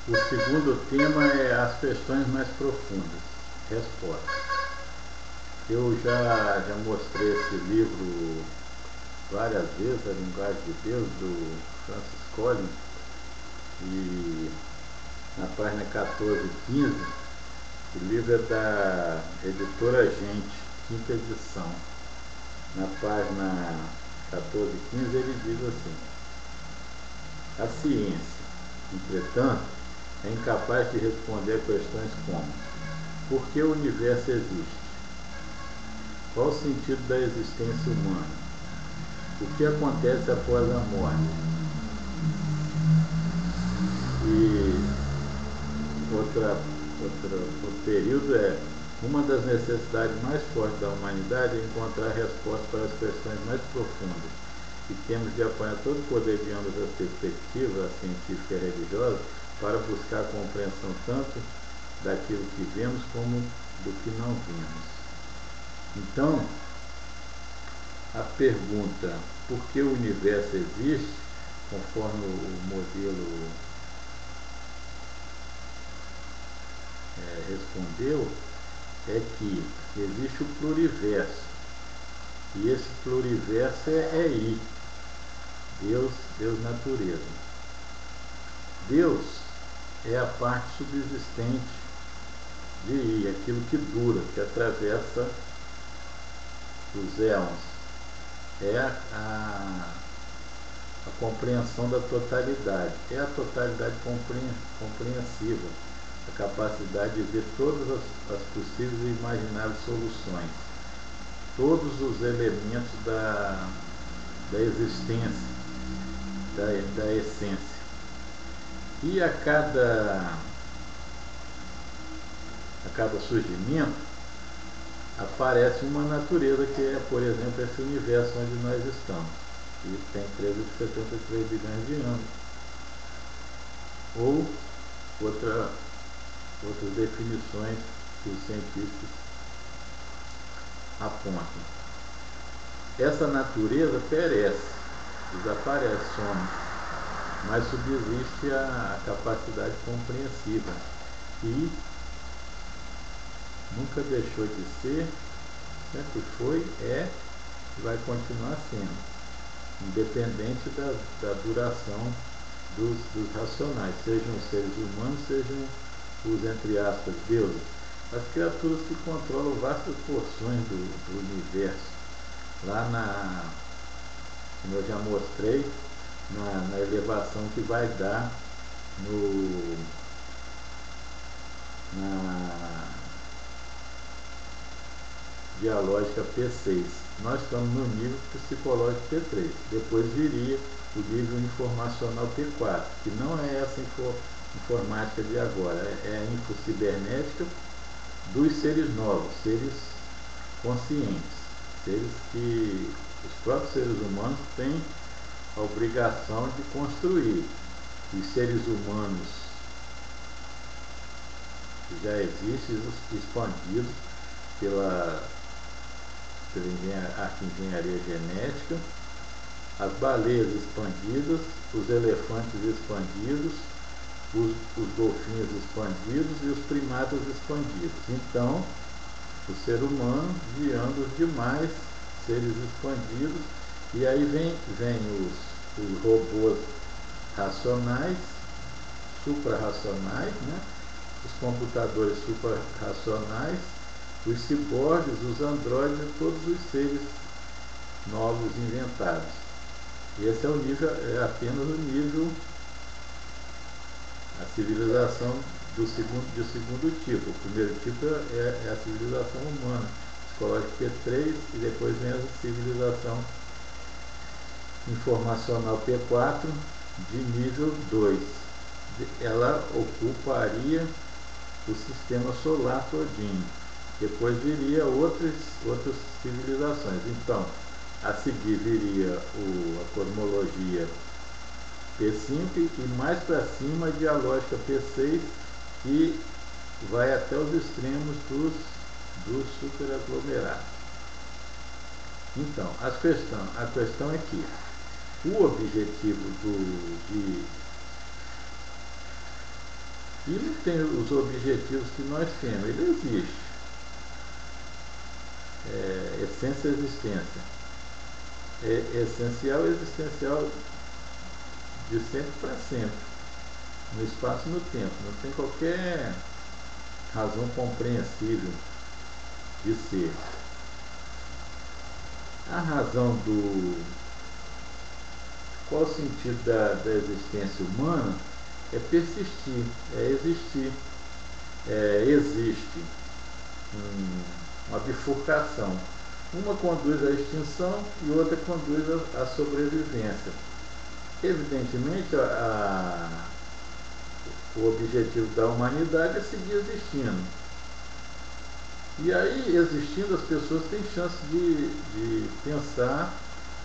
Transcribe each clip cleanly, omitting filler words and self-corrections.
O segundo tema é as questões mais profundas. Resposta. Eu já mostrei esse livro várias vezes, A Linguagem de Deus, do Francis Collins, e na página 14 e 15, o livro é da editora Gente, quinta edição. Na página 14 e 15 ele diz assim: a ciência, entretanto, é incapaz de responder questões como: por que o universo existe? Qual o sentido da existência humana? O que acontece após a morte? E outro período é: uma das necessidades mais fortes da humanidade é encontrar respostas para as questões mais profundas, e temos de apoiar todo o poder de ambas as perspectivas, a científica e a religiosa, para buscar a compreensão tanto daquilo que vemos como do que não vemos. Então, a pergunta por que o universo existe, conforme o modelo respondeu, é que existe o pluriverso, e esse pluriverso é I, Deus natureza. Deus é a parte subsistente de I, aquilo que dura, que atravessa os éons. É a compreensão da totalidade, é a totalidade compreensiva, a capacidade de ver todas as possíveis e imagináveis soluções, todos os elementos da existência, da essência. E a cada surgimento aparece uma natureza, que é, por exemplo, esse universo onde nós estamos, que tem 13,73 bilhões de anos. Ou outras definições que os cientistas apontam. Essa natureza perece, desaparece, some, mas subsiste a capacidade compreensiva, e nunca deixou de ser, sempre foi, é e vai continuar sendo, independente da duração dos racionais, sejam os seres humanos, sejam os, entre aspas, deuses, as criaturas que controlam vastas porções do universo. Lá como eu já mostrei, na elevação que vai dar na dialógica P6. Nós estamos no nível psicológico P3. Depois viria o nível informacional P4, que não é essa informática de agora, é a infocibernética dos seres novos, seres conscientes, seres que os próprios seres humanos têm a obrigação de construir. Os seres humanos que já existem, expandidos pela arquengenharia genética, as baleias expandidas, os elefantes expandidos, os golfinhos expandidos e os primatas expandidos. Então, o ser humano guiando os demais seres expandidos, e aí vem os robôs racionais, suprarracionais, né? Os computadores suprarracionais, os ciborgues, os androides e todos os seres novos inventados. E esse é o nível, é apenas o nível, a civilização de segundo tipo. O primeiro tipo é a civilização humana, psicológica P3, e depois vem a civilização informacional P4, de nível 2. Ela ocuparia o sistema solar todinho. Depois viria outras civilizações. Então, a seguir viria a cosmologia P5, e mais para cima a dialógica P6, que vai até os extremos dos superaglomerados. Então, a questão é que o objetivo e não tem os objetivos que nós temos. Ele existe. Essência e existência. É essencial e existencial de sempre para sempre, no espaço e no tempo. Não tem qualquer razão compreensível de ser. A razão do... Qual o sentido da existência humana? É persistir, é existir. Existe uma bifurcação. Uma conduz à extinção e outra conduz à sobrevivência. Evidentemente, o objetivo da humanidade é seguir existindo. E aí, existindo, as pessoas têm chance de pensar,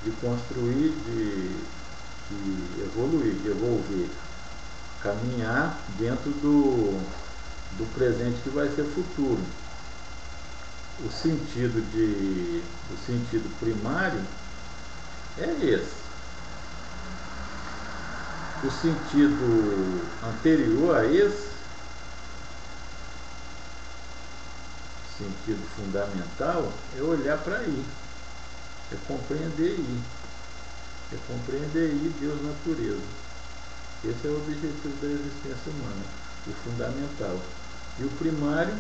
de construir, de evoluir, de evolver, caminhar dentro do presente que vai ser futuro. O sentido primário é esse. O sentido anterior a esse, sentido fundamental, é olhar para aí, é compreender aí Deus, natureza. Esse é o objetivo da existência humana, o fundamental. E o primário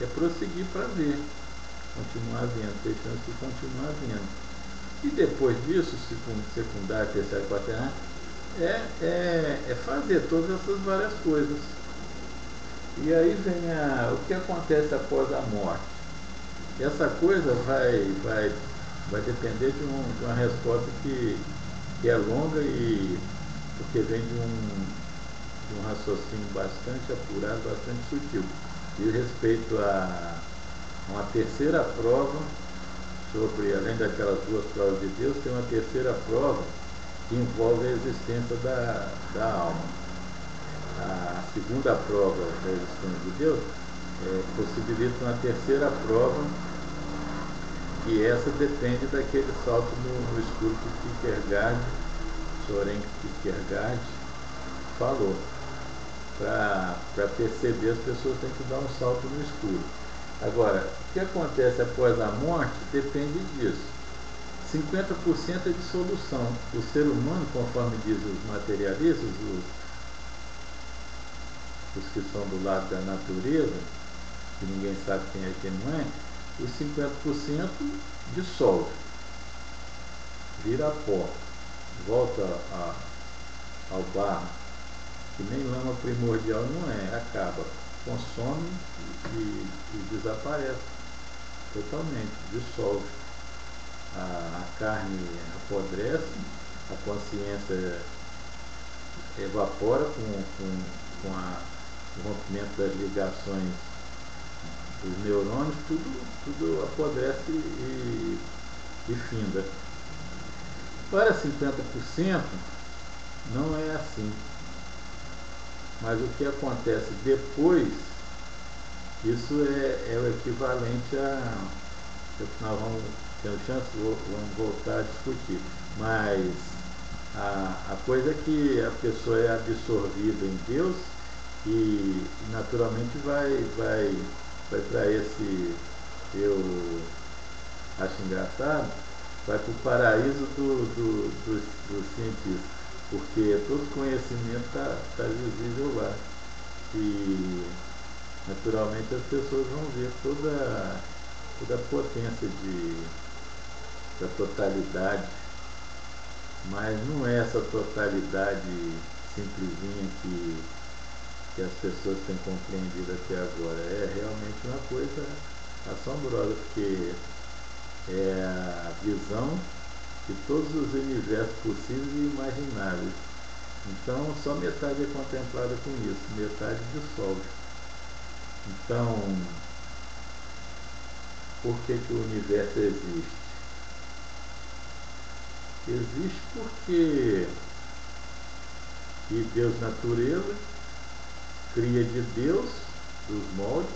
é prosseguir para ver, continuar vendo, ter chance de continuar vendo. E depois disso, secundário, terciário, quaternário, é fazer todas essas várias coisas. E aí vem o que acontece após a morte. Essa coisa vai depender de uma resposta que é longa, e porque vem de um raciocínio bastante apurado, bastante sutil. Diz respeito a uma terceira prova sobre, além daquelas duas provas de Deus, tem uma terceira prova que envolve a existência da alma. A segunda prova da existência de Deus possibilita uma terceira prova, e essa depende daquele salto no escuro que Soren Kierkegaard falou. Para perceber, as pessoas têm que dar um salto no escuro. Agora, o que acontece após a morte depende disso. 50% é de solução. O ser humano, conforme dizem os materialistas, os que são do lado da natureza, que ninguém sabe quem é e quem não é, os 50% dissolve, vira pó, volta ao barro, que nem lama primordial não é, acaba, consome e desaparece totalmente, dissolve. A carne apodrece, a consciência evapora com o rompimento das ligações dos neurônios, tudo apodrece e finda. Para 50% não é assim. Mas o que acontece depois, isso é o equivalente a... Nós vamos ter chance, vamos voltar a discutir. Mas a coisa é que a pessoa é absorvida em Deus e naturalmente vai para esse, eu acho engraçado, vai para o paraíso dos cientistas, porque todo conhecimento está visível lá. E naturalmente as pessoas vão ver toda a potência da totalidade, mas não é essa totalidade simplesinha que as pessoas têm compreendido até agora. É realmente uma coisa assombrosa, porque é a visão de todos os universos possíveis e imagináveis. Então só metade é contemplada com isso, metade dissolve. Então, por que o universo existe? Existe porque Deus, natureza, cria de Deus, dos moldes,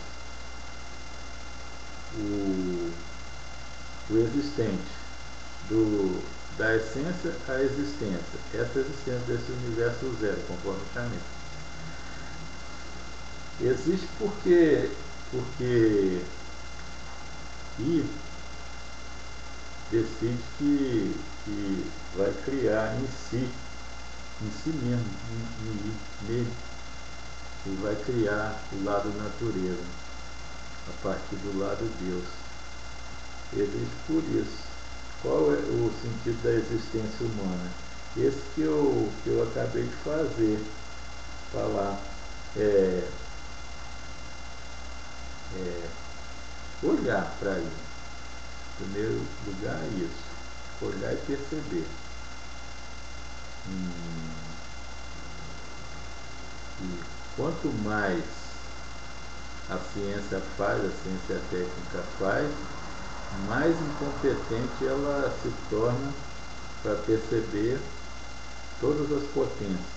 o existente, da essência à existência. Essa é a existência desse universo zero, conforme chamei. Existe porque I decide que vai criar em si mesmo, nele, e vai criar o lado natureza, a partir do lado Deus. Existe por isso. Qual é o sentido da existência humana? Esse que eu acabei de falar. É, olhar para ele. Em primeiro lugar, é isso. Olhar e perceber. E quanto mais a ciência faz, a ciência técnica faz, mais incompetente ela se torna para perceber todas as potências.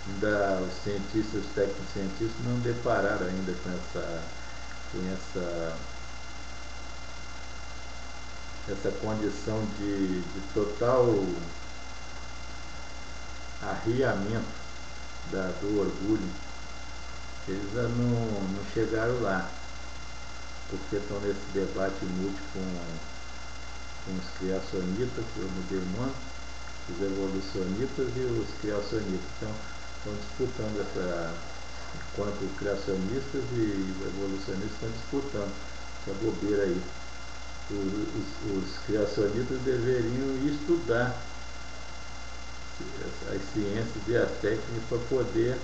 Ainda os cientistas, os tecnicientistas não depararam ainda com essa condição de total arriamento do orgulho. Eles ainda não chegaram lá, porque estão nesse debate múltiplo com os criacionistas, eu mudei o nome, os evolucionistas e os criacionistas. Então, estão disputando enquanto os criacionistas e os evolucionistas estão disputando essa bobeira aí. Os criacionistas deveriam estudar as ciências e as técnicas para poder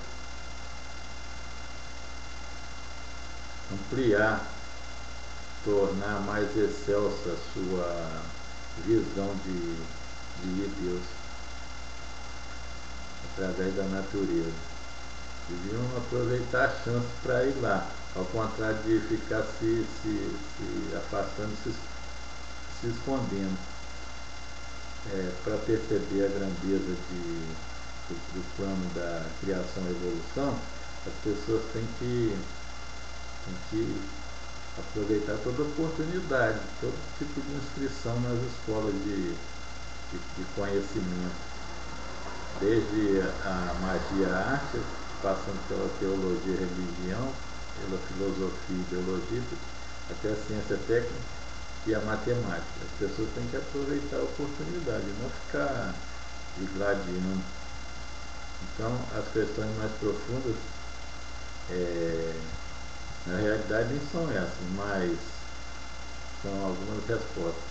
ampliar, tornar mais excelsa a sua visão de Deus através da natureza. Deviam aproveitar a chance para ir lá, ao contrário de ficar se afastando, se escondendo. Para perceber a grandeza do plano da criação e evolução, as pessoas têm que aproveitar toda oportunidade, todo tipo de inscrição nas escolas de conhecimento, desde a magia e a arte, passando pela teologia e religião, pela filosofia e ideologia, até a ciência técnica e a matemática. As pessoas têm que aproveitar a oportunidade, não ficar digladiando. Então, as questões mais profundas, na realidade, nem são essas, mas são algumas respostas.